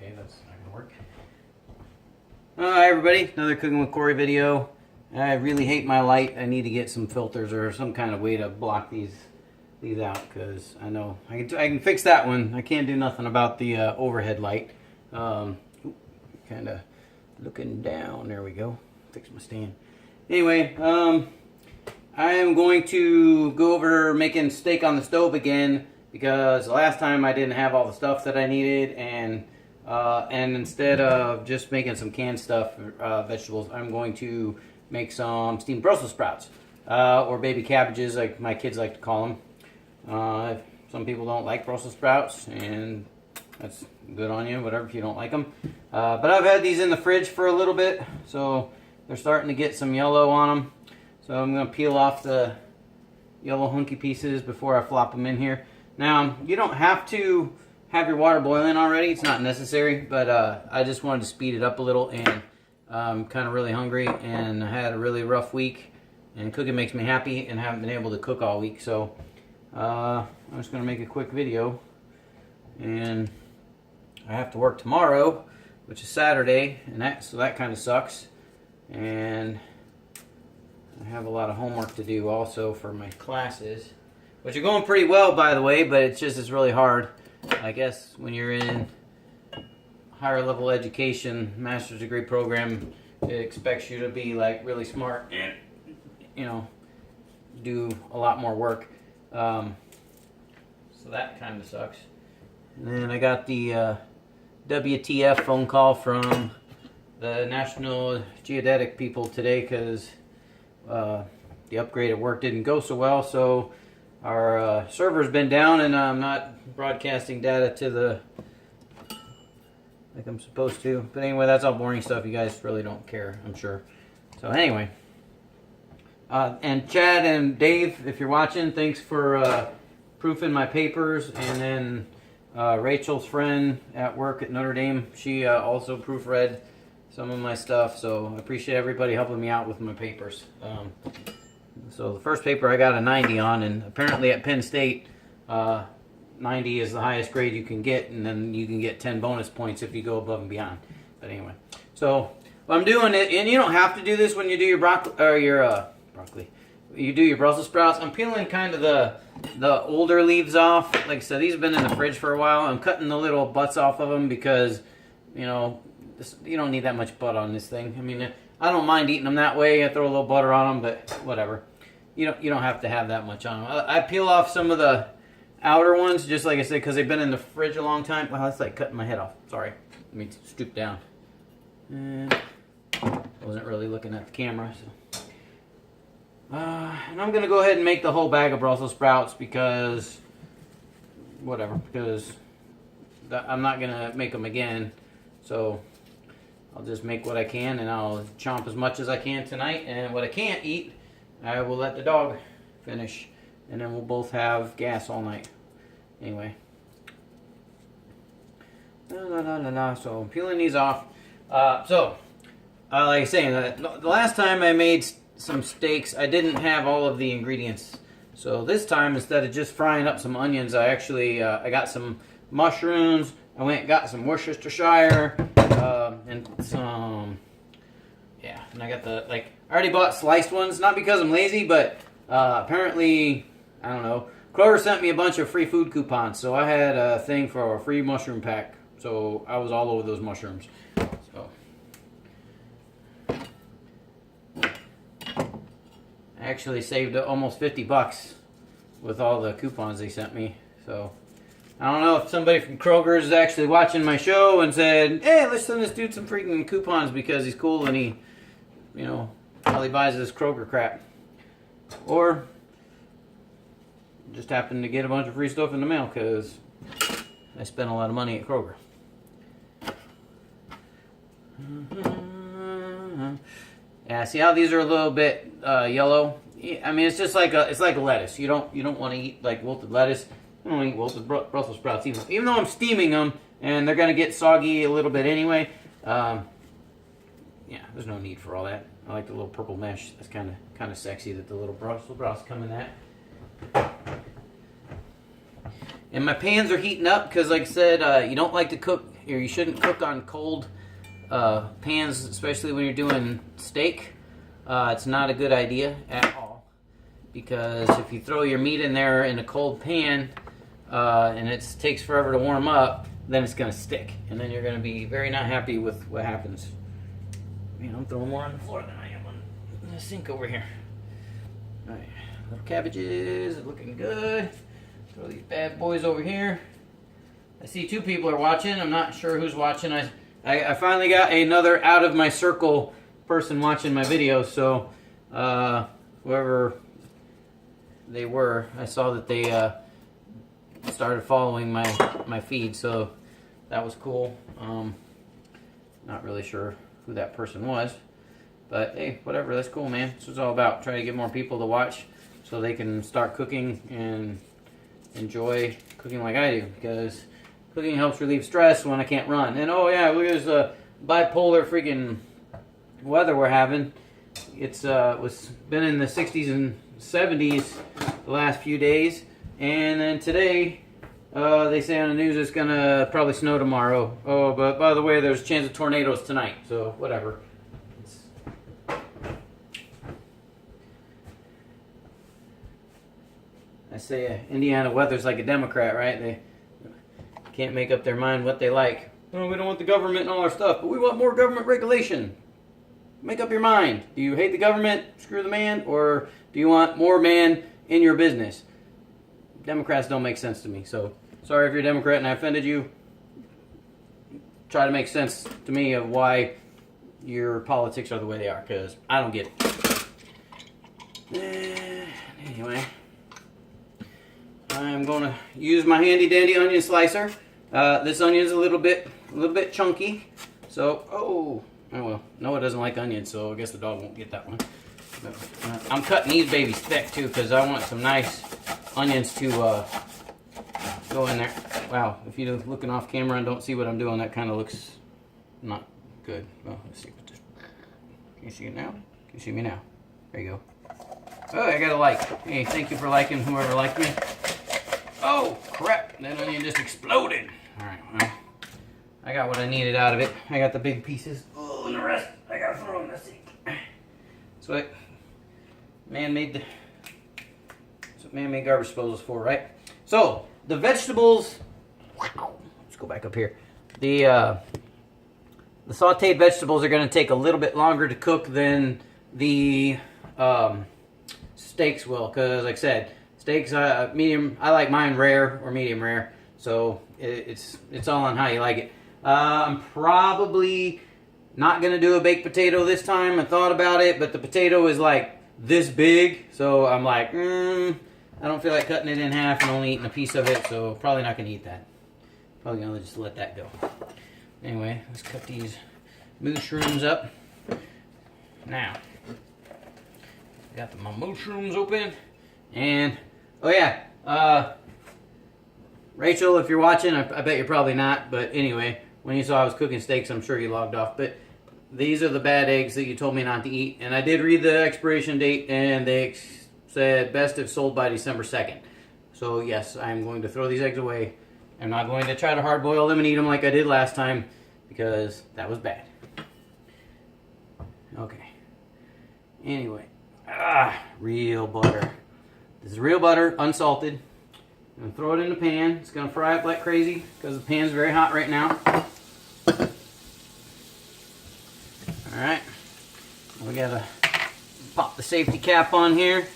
Okay, that's not gonna work. Hi everybody, another Cooking with Cory video. I really hate my light. I need to get some filters or some kind of way to block these out, because I know I can fix that one. I can't do nothing about the overhead light. Kind of looking down. There we go. Fix my stand. Anyway, I am going to go over making steak on the stove again, because the last time I didn't have all the stuff that I needed, and instead of just making some canned stuff, vegetables, I'm going to make some steamed Brussels sprouts, or baby cabbages, like my kids like to call them. Some people don't like Brussels sprouts, and that's good on you, whatever, if you don't like them. But I've had these in the fridge for a little bit, so they're starting to get some yellow on them. So I'm going to peel off the yellow hunky pieces before I flop them in here. Now, you don't have to have your water boiling already. It's not necessary, but I just wanted to speed it up a little, and I'm kind of really hungry, and I had a really rough week, and cooking makes me happy, and haven't been able to cook all week. So I'm just going to make a quick video, and I have to work tomorrow, which is Saturday, and so that kind of sucks. And I have a lot of homework to do also for my classes, which are going pretty well, by the way, but it's really hard. I guess when you're in higher level education, master's degree program, it expects you to be like really smart and, you know, do a lot more work. So that kind of sucks. And then I got the WTF phone call from the National Geodetic people today, because the upgrade at work didn't go so well, so our server's been down, and I'm not broadcasting data to the like I'm supposed to. But anyway, that's all boring stuff. You guys really don't care, I'm sure. So anyway, and Chad and Dave, if you're watching, thanks for proofing my papers. And then Rachel's friend at work at Notre Dame, she also proofread some of my stuff. So I appreciate everybody helping me out with my papers. So the first paper I got a 90 on, and apparently at Penn State, 90 is the highest grade you can get, and then you can get 10 bonus points if you go above and beyond. But anyway, so I'm doing it, and you don't have to do this when you do your broccoli, or your broccoli. You do your Brussels sprouts. I'm peeling kind of the older leaves off. Like I said, these have been in the fridge for a while. I'm cutting the little butts off of them because, you know, you don't need that much butter on this thing. I mean, I don't mind eating them that way. I throw a little butter on them, but whatever. You don't have to have that much on them. I peel off some of the outer ones, just like I said, because they've been in the fridge a long time. Wow, that's like cutting my head off. Sorry. Let me stoop down. And I wasn't really looking at the camera. So. And I'm going to go ahead and make the whole bag of Brussels sprouts, because whatever, because I'm not going to make them again. So I'll just make what I can, and I'll chomp as much as I can tonight. And what I can't eat, I will let the dog finish, and then we'll both have gas all night. Anyway. So I'm peeling these off. Like I was saying, the last time I made some steaks, I didn't have all of the ingredients. So this time, instead of just frying up some onions, I actually I got some mushrooms. I went and got some Worcestershire, and some, yeah, and I got I already bought sliced ones, not because I'm lazy, but apparently, I don't know, Kroger sent me a bunch of free food coupons, so I had a thing for a free mushroom pack, so I was all over those mushrooms. So I actually saved almost $50 with all the coupons they sent me, so I don't know if somebody from Kroger is actually watching my show and said, hey, let's send this dude some freaking coupons because he's cool and he, you know, probably buys this Kroger crap. Or just happened to get a bunch of free stuff in the mail because I spent a lot of money at Kroger. Yeah, see how these are a little bit yellow? I mean, it's just like it's like a lettuce. You don't want to eat like wilted lettuce. I don't eat wilted Brussels sprouts even though I'm steaming them, and they're gonna get soggy a little bit anyway. Yeah, there's no need for all that. I like the little purple mesh. That's kind of sexy that the little Brussels sprouts come in that. And my pans are heating up because, like I said, you don't like to cook or you shouldn't cook on cold pans, especially when you're doing steak. It's not a good idea at all, because if you throw your meat in there in a cold pan and it takes forever to warm up, then it's going to stick, and then you're going to be very not happy with what happens. Man, I'm throwing more on the floor than I am on the sink over here. All right, little cabbages are looking good. Throw these bad boys over here. I see 2 people are watching. I'm not sure who's watching. I finally got another out of my circle person watching my video, so whoever they were, I saw that they started following my feed, so that was cool. Not really sure who that person was, but hey, whatever, that's cool, man. That's what it's all about. Try to get more people to watch so they can start cooking and enjoy cooking like I do, because cooking helps relieve stress when I can't run. And oh yeah, look at this bipolar freaking weather we're having. It's was been in the 60s and 70s the last few days, and then today they say on the news it's gonna probably snow tomorrow. Oh, but by the way, there's a chance of tornadoes tonight, so whatever. I say Indiana weather's like a Democrat, right? They can't make up their mind what they like. Oh, we don't want the government and all our stuff, but we want more government regulation. Make up your mind. Do you hate the government, screw the man, or do you want more man in your business? Democrats don't make sense to me, so sorry if you're a Democrat and I offended you. Try to make sense to me of why your politics are the way they are, because I don't get it. Anyway, I'm going to use my handy dandy onion slicer. This onion's a little bit chunky, so oh well, Noah doesn't like onions, so I guess the dog won't get that one. But, I'm cutting these babies thick too, because I want some nice onions to go in there. Wow, if you're looking off camera and don't see what I'm doing, that kind of looks not good. Well, let's see what this. Can you see it now? Can you see me now? There you go. Oh, I got a like. Hey, thank you for liking whoever liked me. Oh crap! That onion just exploded. All right, well, I got what I needed out of it. I got the big pieces. Oh, and the rest I gotta throw in the sink. That's what man-made garbage disposal is for, right? So the vegetables. Let's go back up here. The sautéed vegetables are going to take a little bit longer to cook than the steaks will, because like I said, steaks medium. I like mine rare or medium rare, so it's all on how you like it. I'm probably not going to do a baked potato this time. I thought about it, but the potato is like this big, so I'm like, I don't feel like cutting it in half and only eating a piece of it, so probably not going to eat that. Probably going to just let that go. Anyway, let's cut these mushrooms up. Now, I got my mushrooms open, and oh yeah, Rachel, if you're watching, I bet you're probably not, but anyway, when you saw I was cooking steaks, I'm sure you logged off. But these are the bad eggs that you told me not to eat, and I did read the expiration date, and they said best if sold by December 2nd. So yes, I'm going to throw these eggs away. I'm not going to try to hard boil them and eat them like I did last time, because that was bad. Okay. Anyway, real butter. This is real butter, unsalted. I'm going to throw it in the pan. It's going to fry up like crazy because the pan's very hot right now. Alright. We got to pop the safety cap on here.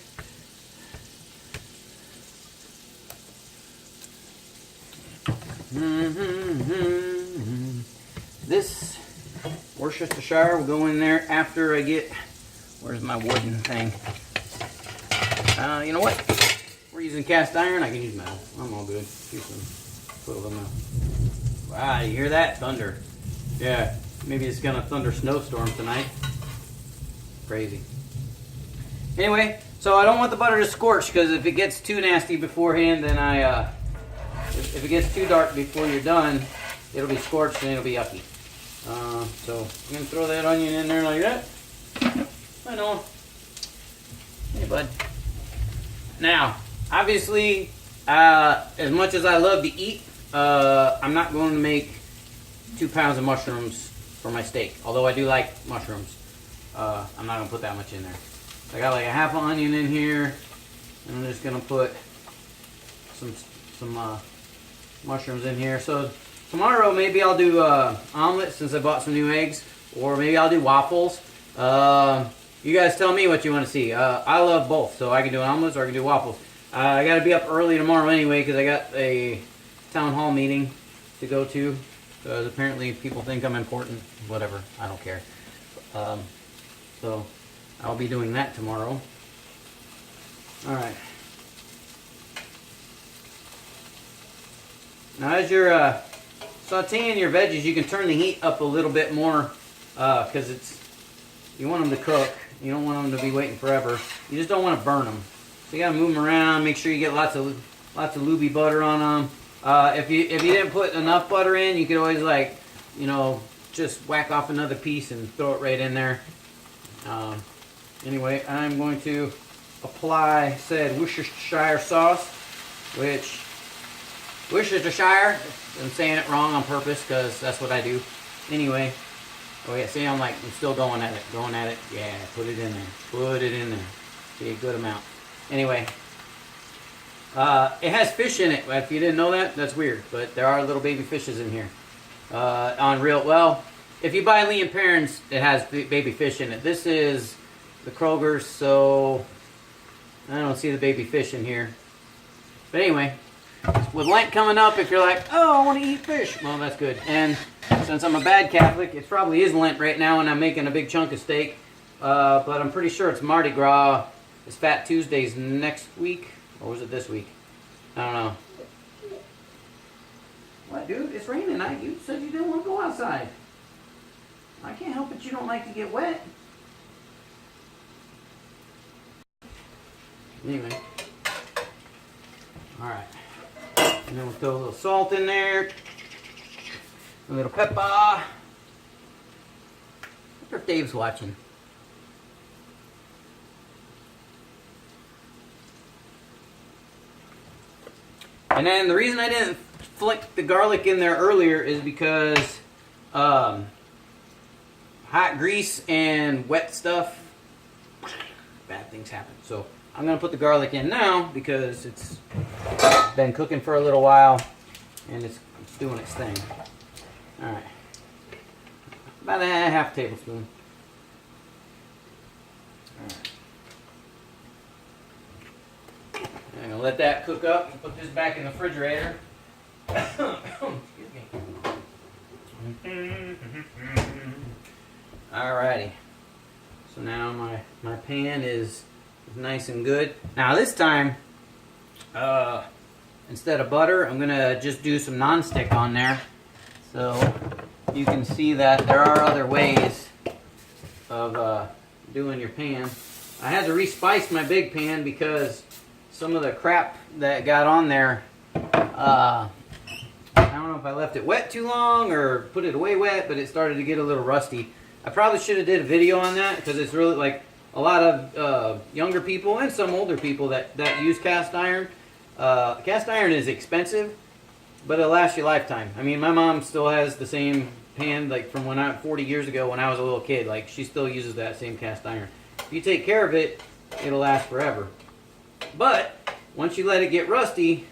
This Worcestershire will go in there after I get... Where's my wooden thing? You know what? We're using cast iron. I can use metal. I'm all good. Put them out. Wow, you hear that? Thunder. Yeah, maybe it's gonna thunder snowstorm tonight. Crazy. Anyway, so I don't want the butter to scorch, because if it gets too nasty beforehand, then if it gets too dark before you're done, it'll be scorched and it'll be yucky. So I'm gonna throw that onion in there like that. I know. Hey, bud. Now, obviously, as much as I love to eat, I'm not going to make 2 pounds of mushrooms for my steak. Although I do like mushrooms, I'm not gonna put that much in there. I got like a half an onion in here, and I'm just gonna put some mushrooms in here. So tomorrow maybe I'll do omelet since I bought some new eggs, or maybe I'll do waffles. You guys tell me what you want to see. I love both, so I can do omelets or I can do waffles. I got to be up early tomorrow anyway because I got a town hall meeting to go to. Because apparently people think I'm important. Whatever, I don't care. So I'll be doing that tomorrow. All right. Now as you're sauteing your veggies, you can turn the heat up a little bit more because you want them to cook. You don't want them to be waiting forever. You just don't want to burn them. So you got to move them around. Make sure you get lots of looby butter on them. If you didn't put enough butter in, you could always just whack off another piece and throw it right in there. Anyway, I'm going to apply said Worcestershire sauce, which Worcestershire, I'm saying it wrong on purpose because that's what I do. Anyway, oh yeah, see, I'm still going at it. Yeah, put it in there. See, a good amount. Anyway, it has fish in it. If you didn't know that, that's weird, but there are little baby fishes in here. If you buy Lee & Perrins, it has baby fish in it. This is the Kroger's, so I don't see the baby fish in here. But anyway, with Lent coming up, if you're like, oh, I want to eat fish, well, that's good. And since I'm a bad Catholic, it probably is Lent right now, and I'm making a big chunk of steak. But I'm pretty sure it's Mardi Gras. It's Fat Tuesdays next week, or was it this week? I don't know. What, dude? It's raining. You said you didn't want to go outside. I can't help it. You don't like to get wet. Anyway. All right. And then we'll throw a little salt in there. A little pepper. I wonder if Dave's watching. And then the reason I didn't flick the garlic in there earlier is because hot grease and wet stuff, bad things happen. So I'm going to put the garlic in now because it's been cooking for a little while and it's doing its thing. All right, about a half tablespoon. All right. I'm going to let that cook up and put this back in the refrigerator. Excuse me. Alrighty. So now my pan is nice and good. Now this time, instead of butter, I'm going to just do some nonstick on there. So you can see that there are other ways of doing your pan. I had to respice my big pan because some of the crap that got on there, I don't know if I left it wet too long or put it away wet, but it started to get a little rusty. I probably should have did a video on that because it's really like a lot of younger people and some older people that use cast iron. Cast iron is expensive, but it'll last you a lifetime. I mean, my mom still has the same pan like from 40 years ago when I was a little kid. Like, she still uses that same cast iron. If you take care of it, it'll last forever. But once you let it get rusty,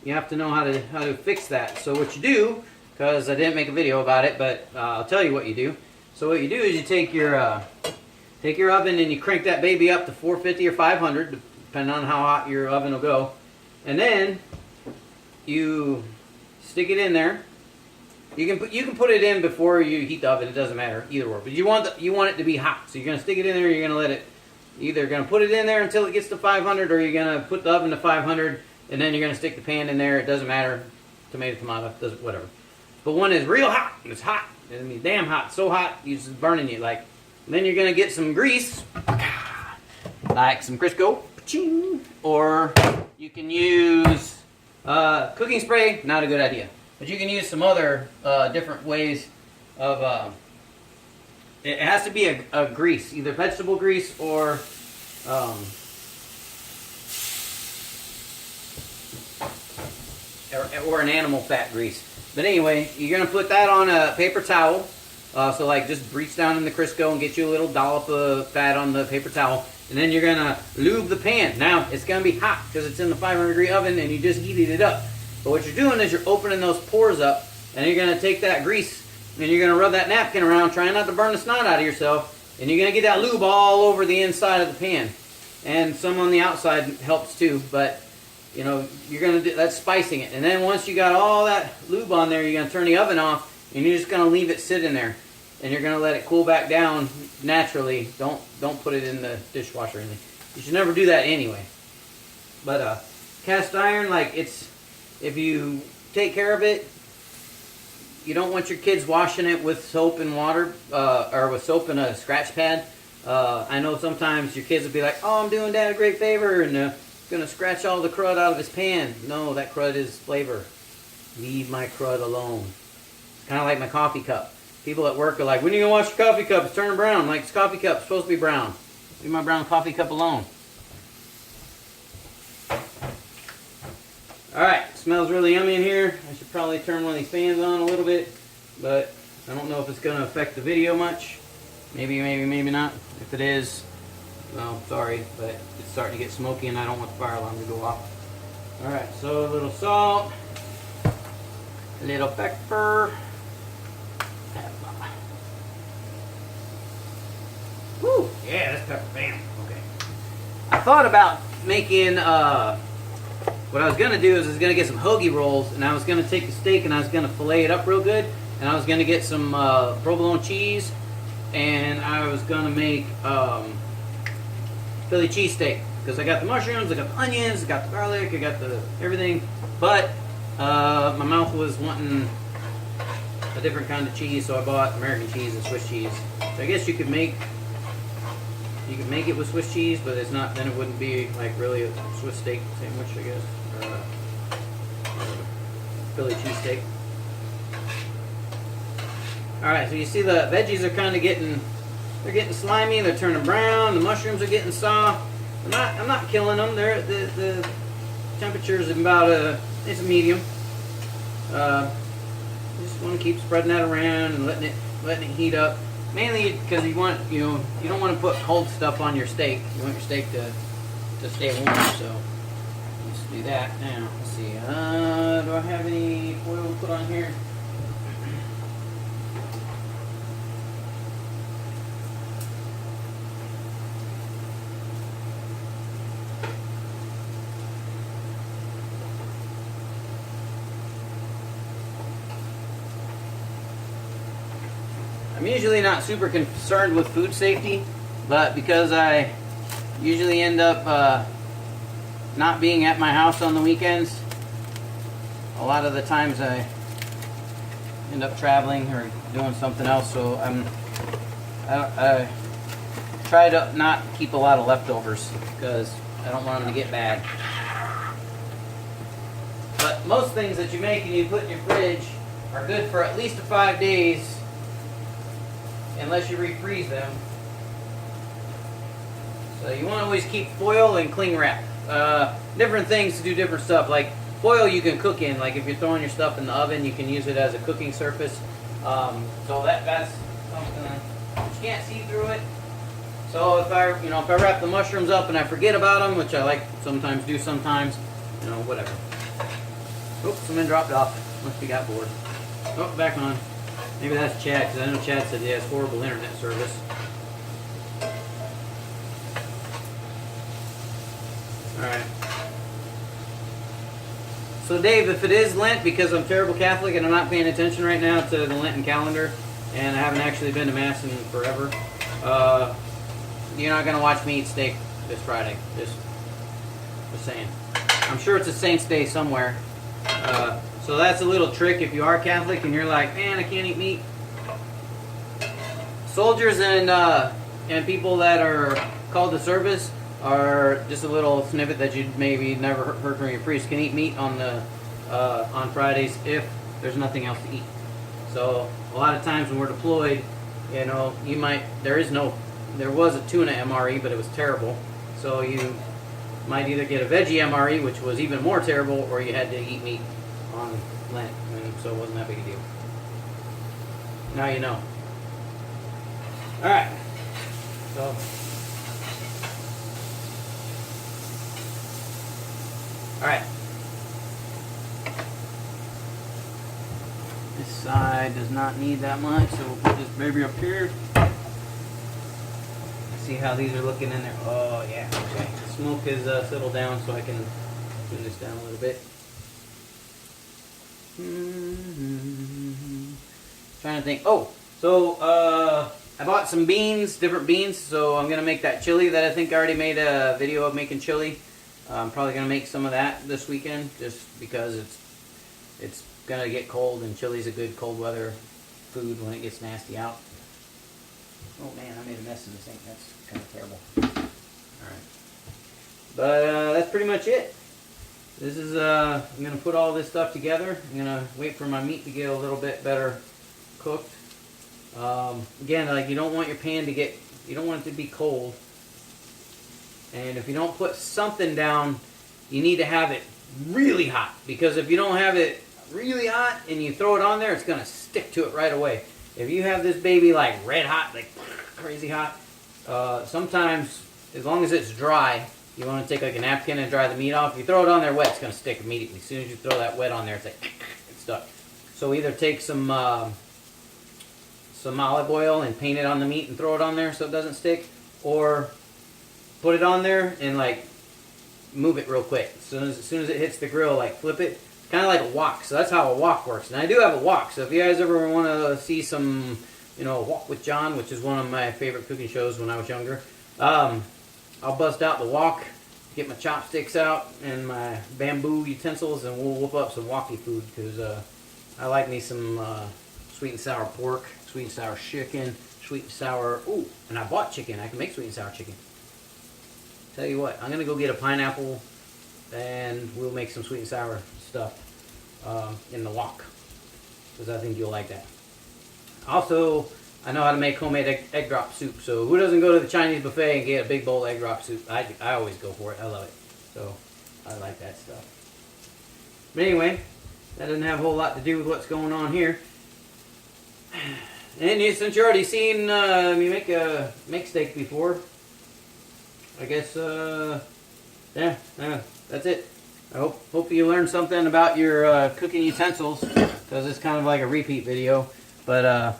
you have to know how to fix that. So what you do, because I didn't make a video about it, but I'll tell you what you do. So what you do is you take your oven and you crank that baby up to 450 or 500, depending on how hot your oven will go, and then you stick it in there. You can put it in before you heat the oven. It doesn't matter either or. But you want it to be hot. So you're gonna stick it in there. You're gonna let it. Either going to put it in there until it gets to 500, or you're going to put the oven to 500, and then you're going to stick the pan in there. It doesn't matter. Tomato, doesn't, whatever. But one is real hot. It's hot. I mean, damn hot. So hot, it's burning you. Like, then you're going to get some grease, like some Crisco, or you can use cooking spray. Not a good idea. But you can use some other different ways of... It has to be a grease, either vegetable grease or or an animal fat grease. But anyway, you're going to put that on a paper towel. So like just reach down in the Crisco and get you a little dollop of fat on the paper towel. And then you're going to lube the pan. Now, it's going to be hot because it's in the 500-degree oven and you just heated it up. But what you're doing is you're opening those pores up, and you're going to take that grease and you're going to rub that napkin around, trying not to burn the snot out of yourself. And you're going to get that lube all over the inside of the pan. And some on the outside helps too, but you know, you're going to do, that's spicing it. And then once you got all that lube on there, you're going to turn the oven off, and you're just going to leave it sit in there. And you're going to let it cool back down naturally. Don't put it in the dishwasher or anything. You should never do that anyway. But cast iron, like if you take care of it, you don't want your kids washing it with soap and water, or with soap and a scratch pad. I know sometimes your kids will be like, "Oh, I'm doing Dad a great favor, and gonna scratch all the crud out of his pan." No, that crud is flavor. Leave my crud alone. It's kind of like my coffee cup. People at work are like, "When are you gonna wash your coffee cup? It's turning brown." I'm like, "It's coffee cup. It's supposed to be brown. Leave my brown coffee cup alone." All right, it smells really yummy in here. I should probably turn one of these fans on a little bit, but I don't know if it's gonna affect the video much. Maybe not. If it is, well, sorry, but it's starting to get smoky and I don't want the fire alarm to go off. Alright, so a little salt, a little pepper. Woo! Yeah, that's pepper. Bam. Okay. I thought about making, what I was going to do is I was going to get some hoagie rolls, and I was going to take the steak and I was going to fillet it up real good, and I was going to get some provolone cheese, and I was going to make Philly cheesesteak, because I got the mushrooms, I got the onions, I got the garlic, I got the everything, but my mouth was wanting a different kind of cheese, so I bought American cheese and Swiss cheese. So I guess you could make it with Swiss cheese, but it's not, then it wouldn't be like really a Swiss steak sandwich, I guess, or Philly cheesesteak. Alright, so you see the veggies are kind of getting slimy, they're turning brown, the mushrooms are getting soft. I'm not killing them. The temperature is about it's a medium. Just want to keep spreading that around and letting it heat up. Mainly because you don't want to put cold stuff on your steak. You want your steak to stay warm. So let's do that now. Let's see. Do I have any oil to put on here? I'm usually not super concerned with food safety, but because I usually end up not being at my house on the weekends, a lot of the times I end up traveling or doing something else, so I try to not keep a lot of leftovers because I don't want them to get bad. But most things that you make and you put in your fridge are good for at least 5 days, unless you refreeze them. So you want to always keep foil and cling wrap. Different things to do different stuff. Like foil you can cook in. Like if you're throwing your stuff in the oven, you can use it as a cooking surface. So that's something that you can't see through it. So if I wrap the mushrooms up and I forget about them, which I like sometimes do sometimes, whatever. Oops, something dropped off. Must be got bored. Oh, back on. Maybe that's Chad, because I know Chad said he has horrible internet service. Alright. So Dave, if it is Lent, because I'm terrible Catholic and I'm not paying attention right now to the Lenten calendar, and I haven't actually been to Mass in forever, you're not going to watch me eat steak this Friday. Just saying. I'm sure it's a Saint's Day somewhere. So that's a little trick if you are Catholic and you're like, man, I can't eat meat. Soldiers and people that are called to service are just a little snippet that you'd maybe never heard from your priest. Can eat meat on Fridays if there's nothing else to eat. So a lot of times when we're deployed, there was a tuna MRE, but it was terrible. So you might either get a veggie MRE, which was even more terrible, or you had to eat meat. on Lent, and so it wasn't that big a deal. Now you know. Alright. So. Alright. This side does not need that much, so we'll put this baby up here. See how these are looking in there. Oh yeah, okay. The smoke is settled down, so I can tune this down a little bit. Trying to think. Oh, so I bought some beans, different beans. So I'm gonna make that chili that I think I already made a video of making chili. I'm probably gonna make some of that this weekend, just because it's gonna get cold, and chili's a good cold weather food when it gets nasty out. Oh man, I made a mess in this thing. That's kind of terrible. Alright. But that's pretty much it. This is, I'm going to put all this stuff together. I'm going to wait for my meat to get a little bit better cooked. Again, like, you don't want your pan to get, you don't want it to be cold. And if you don't put something down, you need to have it really hot. Because if you don't have it really hot and you throw it on there, it's going to stick to it right away. If you have this baby like red hot, like crazy hot, sometimes as long as it's dry, you want to take like a napkin and dry the meat off. If you throw it on there wet, it's going to stick immediately. As soon as you throw that wet on there, it's like it's stuck. So either take some olive oil and paint it on the meat and throw it on there so it doesn't stick, or put it on there and like move it real quick. As soon as it hits the grill, like flip it. Kind of like a wok, so that's how a wok works. And I do have a wok, so if you guys ever want to see some, Wok with John, which is one of my favorite cooking shows when I was younger, I'll bust out the wok, get my chopsticks out and my bamboo utensils, and we'll whoop up some woky food, because I like me some sweet and sour pork, sweet and sour chicken, sweet and sour, ooh, and I bought chicken. I can make sweet and sour chicken. Tell you what, I'm going to go get a pineapple, and we'll make some sweet and sour stuff in the wok, because I think you'll like that. Also, I know how to make homemade egg drop soup, so who doesn't go to the Chinese buffet and get a big bowl of egg drop soup? I always go for it. I love it. So I like that stuff. But anyway, that doesn't have a whole lot to do with what's going on here. And since you've already seen me make steak before, I guess yeah, that's it. I hope you learned something about your cooking utensils, because it's kind of like a repeat video. But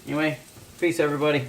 anyway, peace everybody.